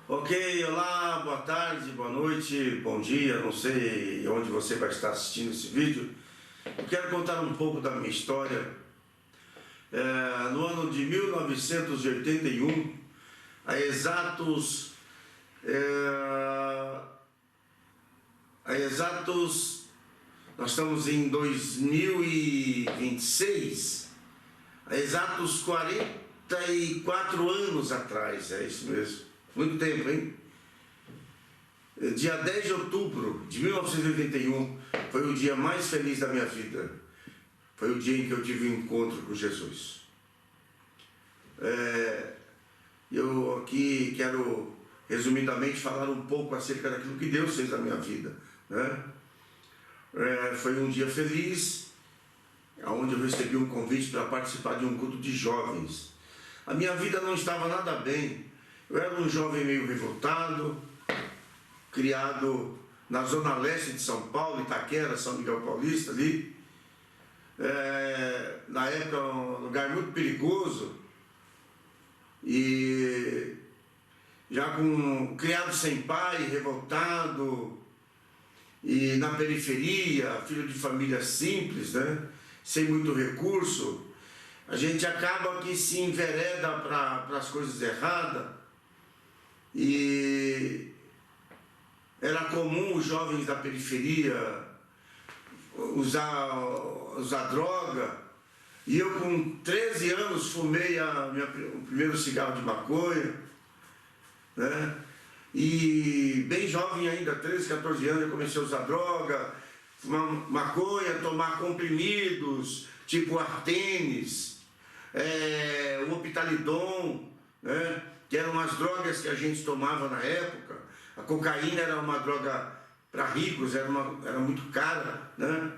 Ok, olá, boa tarde, boa noite, bom dia, não sei onde você vai estar assistindo esse vídeo. Eu quero contar um pouco da minha história. No ano de 1981, há exatos, nós estamos em 2026, há exatos 44 anos atrás, é isso mesmo. Muito tempo, hein? Dia 10 de outubro de 1981 foi o dia mais feliz da minha vida. Foi o dia em que eu tive um encontro com Jesus. Eu aqui quero, resumidamente, falar um pouco acerca daquilo que Deus fez na minha vida, né? Foi um dia feliz, onde eu recebi um convite para participar de um culto de jovens. A minha vida não estava nada bem. Eu era um jovem meio revoltado, criado na zona leste de São Paulo, Itaquera, São Miguel Paulista, ali. Na época, um lugar muito perigoso, e já criado sem pai, revoltado, e na periferia, filho de família simples, né? Sem muito recurso, a gente acaba que se envereda para as coisas erradas. E era comum os jovens da periferia usar droga, e eu com 13 anos fumei o primeiro cigarro de maconha, né? E bem jovem ainda, 13, 14 anos, eu comecei a usar droga, fumar maconha, tomar comprimidos, tipo Artenis, o Optalidon, né? Que eram as drogas que a gente tomava na época. A cocaína era uma droga para ricos, era muito cara, né?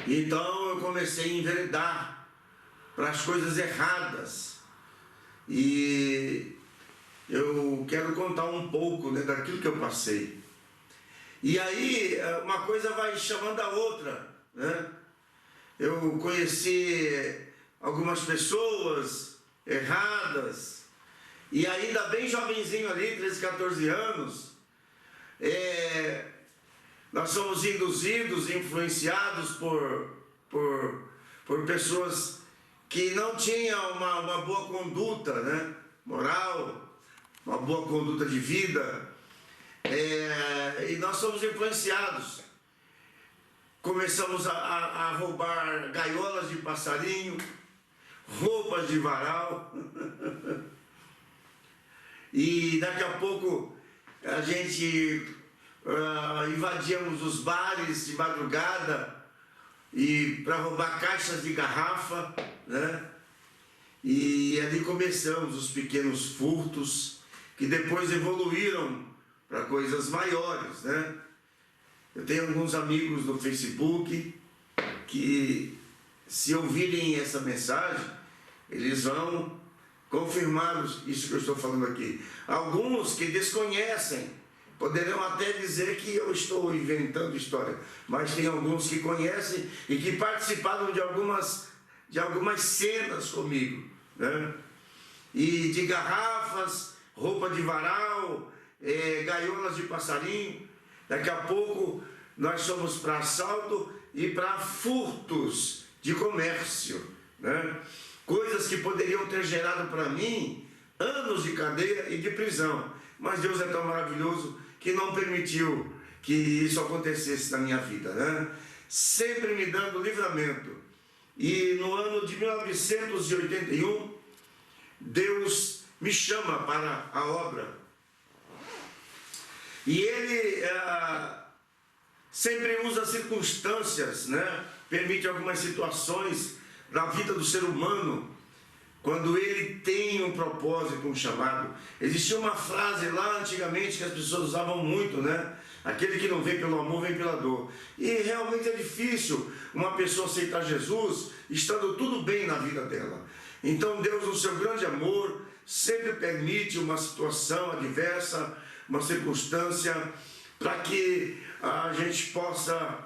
Então eu comecei a enveredar para as coisas erradas. E eu quero contar um pouco, né, daquilo que eu passei. E aí uma coisa vai chamando a outra, né? Eu conheci algumas pessoas erradas, e ainda bem jovenzinho ali, 13, 14 anos, nós somos induzidos, influenciados por pessoas que não tinham uma boa conduta, né, moral, uma boa conduta de vida, e nós somos influenciados. Começamos a roubar gaiolas de passarinho, roupas de varal, e daqui a pouco a gente invadíamos os bares de madrugada e para roubar caixas de garrafa, né? E ali começamos os pequenos furtos, que depois evoluíram para coisas maiores, né? Eu tenho alguns amigos no Facebook que, se ouvirem essa mensagem, eles vão confirmar isso que eu estou falando aqui. Alguns que desconhecem poderão até dizer que eu estou inventando história, mas tem alguns que conhecem e que participaram de algumas cenas comigo, né? E de garrafas, roupa de varal, gaiolas de passarinho. Daqui a pouco nós somos para assalto e para furtos de comércio, né? Coisas que poderiam ter gerado para mim anos de cadeia e de prisão. Mas Deus é tão maravilhoso que não permitiu que isso acontecesse na minha vida, né? Sempre me dando livramento. E no ano de 1981, Deus me chama para a obra. E Ele sempre usa circunstâncias, né? Permite algumas situações na vida do ser humano, quando ele tem um propósito, um chamado. Existia uma frase lá antigamente que as pessoas usavam muito, né? Aquele que não vem pelo amor, vem pela dor. E realmente é difícil uma pessoa aceitar Jesus estando tudo bem na vida dela. Então Deus, no seu grande amor, sempre permite uma situação adversa, uma circunstância, para que a gente possa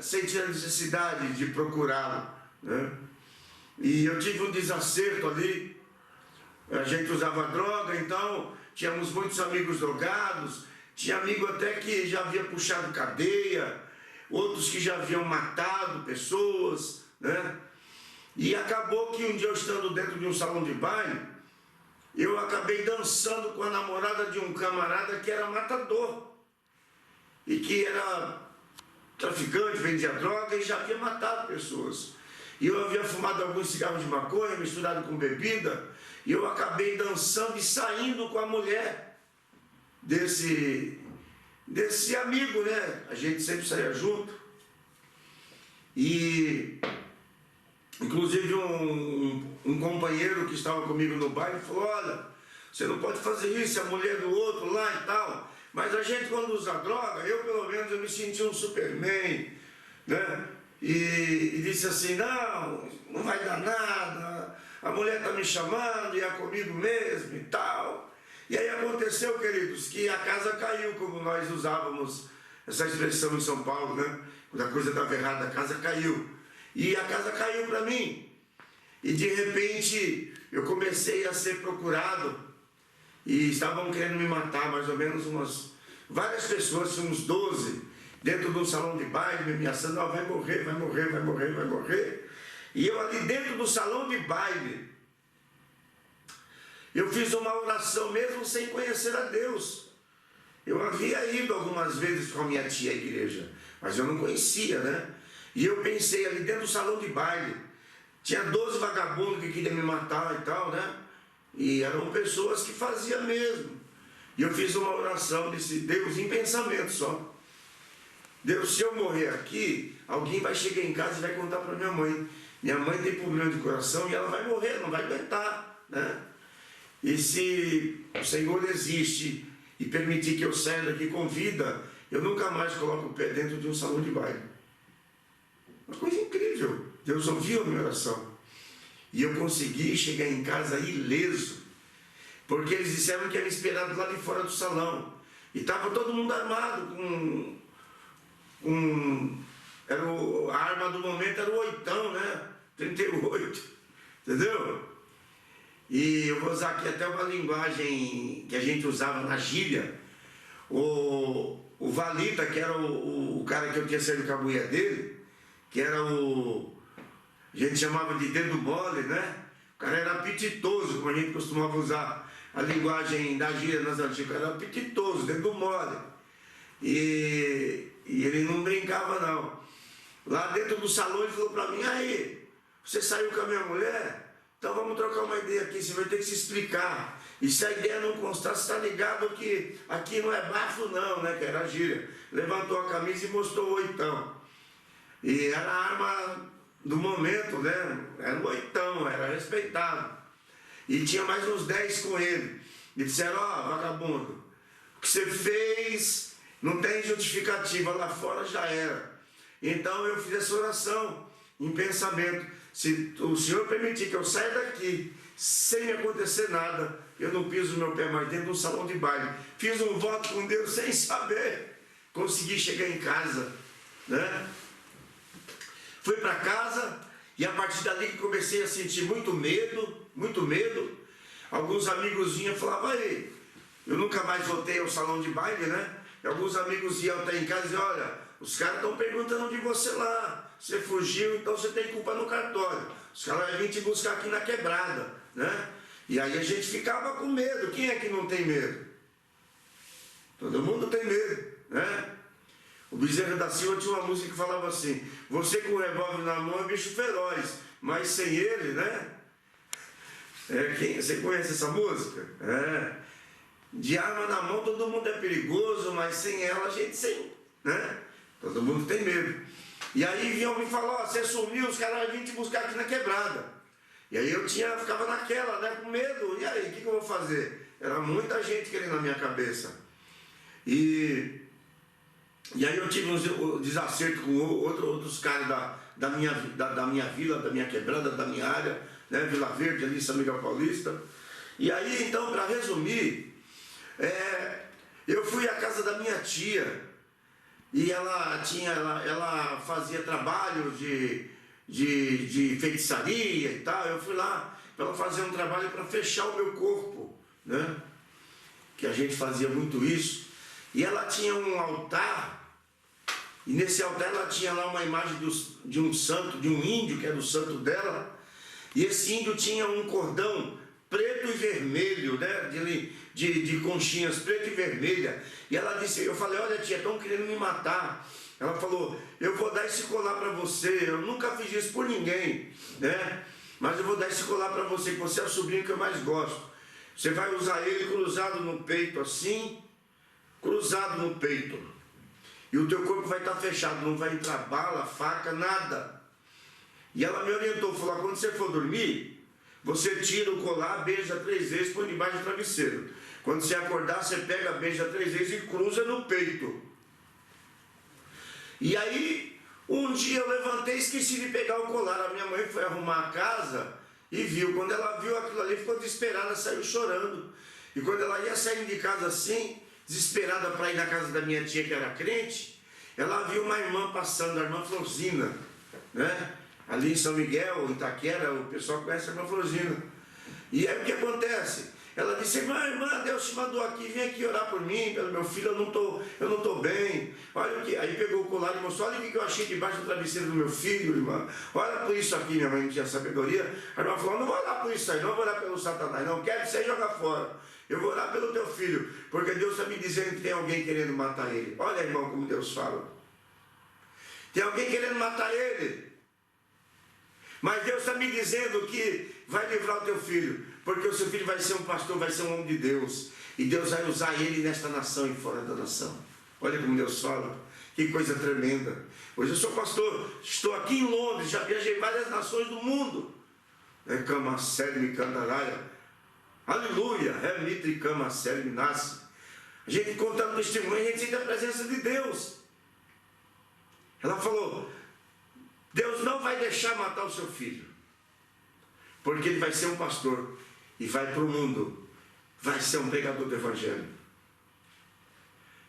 sentir a necessidade de procurá-lo, né? E eu tive um desacerto ali a gente usava droga, então tínhamos muitos amigos drogados, tinha amigo até que já havia puxado cadeia, outros que já haviam matado pessoas, né? E acabou que um dia eu estando dentro de um salão de baile, eu acabei dançando com a namorada de um camarada que era matador e que era traficante, vendia droga e já havia matado pessoas. E eu havia fumado alguns cigarros de maconha misturado com bebida, e eu acabei dançando e saindo com a mulher desse amigo, né? A gente sempre saía junto. E inclusive um companheiro que estava comigo no baile falou: olha, você não pode fazer isso, a mulher do outro lá e tal. Mas a gente, quando usa droga, eu pelo menos eu me senti um Superman, né? E disse assim: não vai dar nada, a mulher está me chamando e é comigo mesmo e tal. E aí aconteceu, queridos, que a casa caiu, como nós usávamos essa expressão em São Paulo, né? Quando a coisa estava errada, a casa caiu. E a casa caiu para mim. E de repente eu comecei a ser procurado. E estavam querendo me matar, mais ou menos várias pessoas, uns 12, dentro de um salão de baile, me ameaçando: vai morrer, vai morrer, vai morrer, vai morrer. E eu ali dentro do salão de baile, eu fiz uma oração mesmo sem conhecer a Deus. Eu havia ido algumas vezes com a minha tia à igreja, mas eu não conhecia, né? E eu pensei ali dentro do salão de baile, tinha 12 vagabundos que queriam me matar e tal, né? E eram pessoas que faziam mesmo. E eu fiz uma oração, disse: Deus, em pensamento só: Deus, se eu morrer aqui, alguém vai chegar em casa e vai contar para minha mãe. Minha mãe tem problema de coração e ela vai morrer, não vai aguentar, né? E se o Senhor existe e permitir que eu saia daqui com vida, eu nunca mais coloco o pé dentro de um salão de baile. Uma coisa incrível. Deus ouviu a minha oração. E eu consegui chegar em casa ileso, porque eles disseram que ia me esperar lá de fora do salão. E estava todo mundo armado a arma do momento era o 8, né? 38, entendeu? E eu vou usar aqui até uma linguagem que a gente usava na gíria. O Valita, que era o cara que eu tinha saído com a mulher dele, que era a gente chamava de dedo mole, né? O cara era apetitoso, como a gente costumava usar a linguagem da gíria nas antigas. Era apetitoso, dedo mole. E ele não brincava, não. Lá dentro do salão ele falou para mim: aí, você saiu com a minha mulher? Então vamos trocar uma ideia aqui, você vai ter que se explicar. E se a ideia não constar, você está ligado que aqui não é bafo não, né? Que era a gíria. Levantou a camisa e mostrou o 8. E era a arma do momento, né? Era o 8, era respeitado. E tinha mais uns 10 com ele. E disseram: vagabundo, o que você fez não tem justificativa, lá fora já era. Então eu fiz essa oração em pensamento: se o Senhor permitir que eu saia daqui sem me acontecer nada, eu não piso meu pé mais dentro de um salão de baile. Fiz um voto com Deus sem saber. Consegui chegar em casa, né? Fui para casa e a partir dali que comecei a sentir muito medo, muito medo. Alguns amigos vinham e falavam: aí, eu nunca mais voltei ao salão de baile, né? E alguns amigos iam até em casa e diziam: olha, os caras estão perguntando de você lá. Você fugiu, então você tem culpa no cartório. Os caras vão vir te buscar aqui na quebrada, né? E aí a gente ficava com medo. Quem é que não tem medo? Todo mundo tem medo, né? O Bezerra da Silva tinha uma música que falava assim: você com o revólver na mão é bicho feroz, mas sem ele, né? Você conhece essa música? De arma na mão todo mundo é perigoso, mas sem ela a gente né? Todo mundo tem medo. E aí vinham me falar: você sumiu, os caras vão vir te buscar aqui na quebrada. E aí eu ficava naquela, né, com medo. E aí, o que eu vou fazer? Era muita gente querendo na minha cabeça. E aí eu tive um desacerto com outros caras da minha vila, da minha quebrada, da minha área, né, Vila Verde, ali, São Miguel Paulista. E aí, então, para resumir, eu fui à casa da minha tia. E ela fazia trabalhos de feitiçaria e tal. Eu fui lá para ela fazer um trabalho para fechar o meu corpo, né? Que a gente fazia muito isso. E ela tinha um altar, e nesse altar ela tinha lá uma imagem de um santo, de um índio, que era o santo dela, e esse índio tinha um cordão preto e vermelho, né? De conchinhas preto e vermelha. E ela disse, eu falei, olha tia, estão querendo me matar. Ela falou, eu vou dar esse colar para você, eu nunca fiz isso por ninguém, né? Mas eu vou dar esse colar para você, que você é o sobrinho que eu mais gosto. Você vai usar ele cruzado no peito assim, cruzado no peito. E o teu corpo vai estar fechado, não vai entrar bala, faca, nada. E ela me orientou, falou, quando você for dormir, você tira o colar, beija 3 vezes, põe debaixo do travesseiro. Quando você acordar, você pega, beija 3 vezes e cruza no peito. E aí, um dia eu levantei e esqueci de pegar o colar. A minha mãe foi arrumar a casa e viu. Quando ela viu aquilo ali, ficou desesperada, saiu chorando. E quando ela ia saindo de casa assim, desesperada para ir na casa da minha tia, que era crente, ela viu uma irmã passando, a irmã Florzinha, né? Ali em São Miguel, em Itaquera, o pessoal conhece a irmã Florzinha. E aí o que acontece? Ela disse, irmã, Deus te mandou aqui, vem aqui orar por mim, pelo meu filho, eu não estou bem. Olha o que. Aí pegou o colar e mostrou, olha o que eu achei debaixo do travesseiro do meu filho, irmã. Olha por isso aqui, minha mãe não tinha sabedoria. A irmã falou, não vou orar por isso aí, não vou orar pelo Satanás, não quero que você joga fora. Eu vou orar pelo teu filho, porque Deus está me dizendo que tem alguém querendo matar ele. Olha, irmão, como Deus fala. Tem alguém querendo matar ele. Mas Deus está me dizendo que vai livrar o teu filho, porque o seu filho vai ser um pastor, vai ser um homem de Deus, e Deus vai usar ele nesta nação e fora da nação. Olha como Deus fala, que coisa tremenda. Hoje eu sou pastor, estou aqui em Londres, já viajei várias nações do mundo. É Camacelli, Candaraia, aleluia, é Mitri, Camacelli, nasce. A gente contando testemunho, a gente sente a presença de Deus. Ela falou, Deus não vai deixar matar o seu filho, porque ele vai ser um pastor e vai para o mundo, vai ser um pregador do evangelho.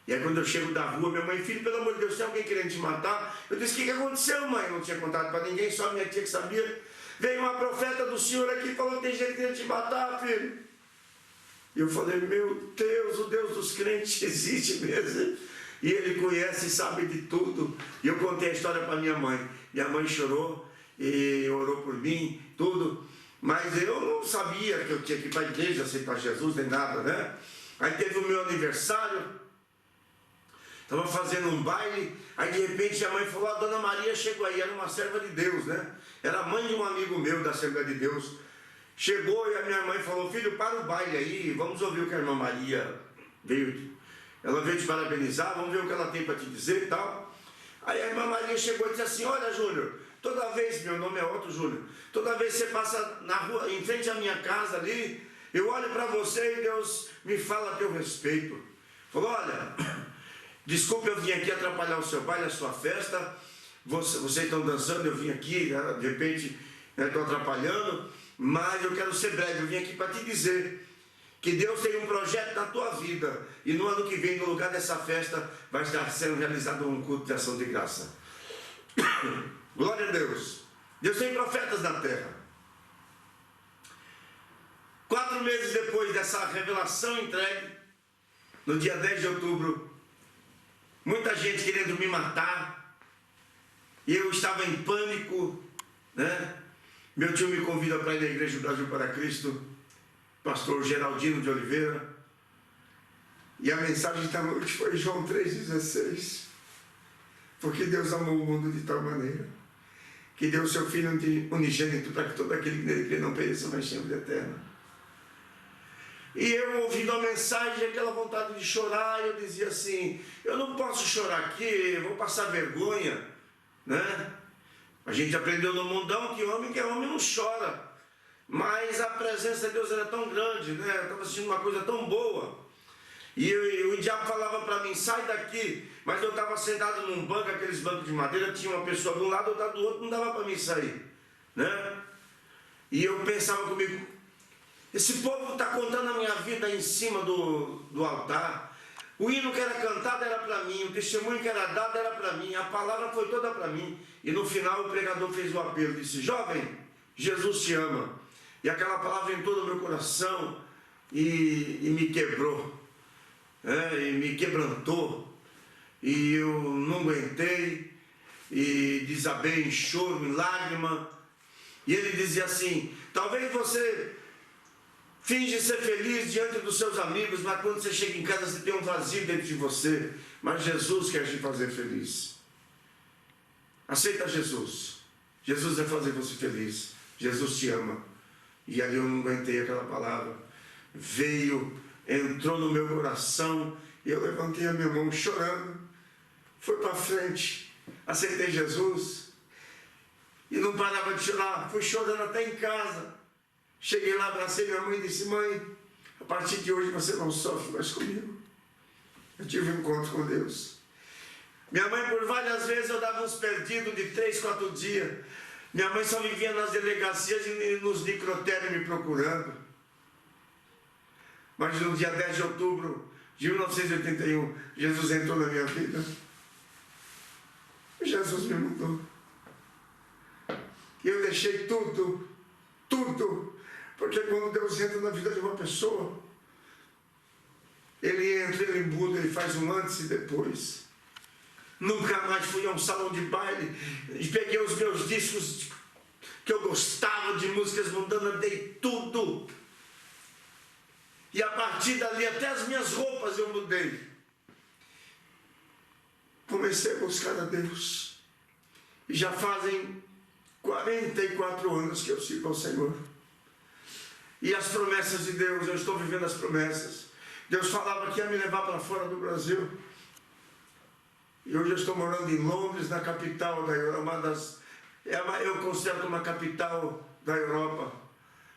E aí quando eu chego da rua, minha mãe, filho, pelo amor de Deus, tem alguém querendo te matar? Eu disse, o que aconteceu, mãe? Eu não tinha contado para ninguém, só a minha tia que sabia. Veio uma profeta do Senhor aqui e falou que tem gente querendo te matar, filho. E eu falei, meu Deus, o Deus dos crentes existe mesmo. E ele conhece e sabe de tudo. E eu contei a história para minha mãe. Minha mãe chorou e orou por mim, tudo. Mas eu não sabia que eu tinha que ir para a igreja, aceitar Jesus, nem nada, né? Aí teve o meu aniversário, estava fazendo um baile, aí de repente a mãe falou, a Dona Maria chegou aí, era uma serva de Deus, né? Era a mãe de um amigo meu da Assembleia de Deus. Chegou e a minha mãe falou, filho, para o baile aí, vamos ouvir o que a irmã Maria veio. Ela veio te parabenizar, vamos ver o que ela tem para te dizer e tal. Aí a irmã Maria chegou e disse assim, olha Júnior, toda vez, meu nome é Otto Júnior, toda vez que você passa na rua, em frente à minha casa ali, eu olho para você e Deus me fala a teu respeito. Falou, olha, desculpe eu vim aqui atrapalhar o seu baile, a sua festa, vocês estão dançando, eu vim aqui, de repente estou atrapalhando, mas eu quero ser breve, eu vim aqui para te dizer que Deus tem um projeto na tua vida, e no ano que vem, no lugar dessa festa, vai estar sendo realizado um culto de ação de graça. Glória a Deus. Deus tem profetas na terra. 4 meses depois dessa revelação entregue, no dia 10 de outubro, muita gente querendo me matar, e eu estava em pânico, né? Meu tio me convida para ir na Igreja do Brasil para Cristo, pastor Geraldino de Oliveira, e a mensagem da noite foi João 3,16, porque Deus amou o mundo de tal maneira, que deu o seu Filho unigênito, para que todo aquele que nele crê não pereça, mas tenha vida eterna. E eu ouvindo a mensagem, aquela vontade de chorar, eu dizia assim, eu não posso chorar aqui, eu vou passar vergonha, né? A gente aprendeu no mundão que é homem não chora. Mas a presença de Deus era tão grande, né? Eu estava assistindo uma coisa tão boa. E o diabo falava para mim, sai daqui. Mas eu estava sentado num banco, aqueles bancos de madeira, tinha uma pessoa de um lado, outra do outro, não dava para mim sair, né? E eu pensava comigo, esse povo está contando a minha vida em cima do altar. O hino que era cantado era para mim, o testemunho que era dado era para mim, a palavra foi toda para mim. E no final o pregador fez o apelo, disse, jovem, Jesus te ama. E aquela palavra entrou no meu coração e me quebrou, e me quebrantou. E eu não aguentei e desabei em choro, em lágrima. E ele dizia assim: talvez você finge ser feliz diante dos seus amigos, mas quando você chega em casa você tem um vazio dentro de você. Mas Jesus quer te fazer feliz. Aceita Jesus. Jesus vai fazer você feliz. Jesus te ama. E ali eu não aguentei aquela palavra. Veio, entrou no meu coração, e eu levantei a minha mão chorando. Fui para frente, aceitei Jesus. E não parava de chorar. Fui chorando até em casa. Cheguei lá, abracei minha mãe e disse: mãe, a partir de hoje você não sofre mais comigo. Eu tive um encontro com Deus. Minha mãe, por várias vezes, eu dava uns perdidos de 3, 4 dias. Minha mãe só vivia nas delegacias e nos necrotérios me procurando. Mas no dia 10 de outubro de 1981, Jesus entrou na minha vida. Jesus me mudou. E eu deixei tudo, porque quando Deus entra na vida de uma pessoa, Ele entra, Ele muda, Ele faz um antes e depois. Nunca mais fui a um salão de baile, e peguei os meus discos que eu gostava de músicas mundanas, dei tudo. E a partir dali, até as minhas roupas eu mudei. Comecei a buscar a Deus. E já fazem 44 anos que eu sirvo ao Senhor. E as promessas de Deus, eu estou vivendo as promessas. Deus falava que ia me levar para fora do Brasil. E hoje eu estou morando em Londres, na capital da Europa, eu considero uma capital da Europa.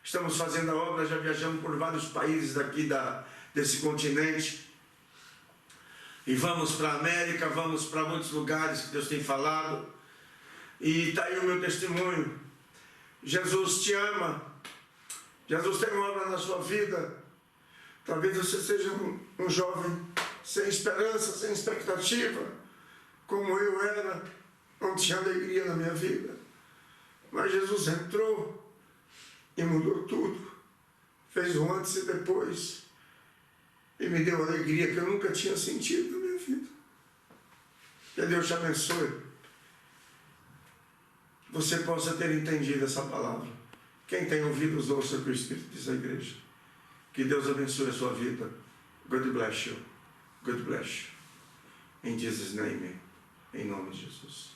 Estamos fazendo a obra, já viajamos por vários países daqui desse continente. E vamos para a América, vamos para muitos lugares que Deus tem falado. E está aí o meu testemunho. Jesus te ama. Jesus tem uma obra na sua vida. Talvez você seja um jovem sem esperança, sem expectativa, como eu era, não tinha alegria na minha vida. Mas Jesus entrou e mudou tudo. Fez um antes e depois. E me deu alegria que eu nunca tinha sentido na minha vida. Que Deus te abençoe. Você possa ter entendido essa palavra. Quem tem ouvidos, ouça o que o Espírito diz à igreja. Que Deus abençoe a sua vida. God bless you. God bless you. In Jesus' name. Em nome de Jesus.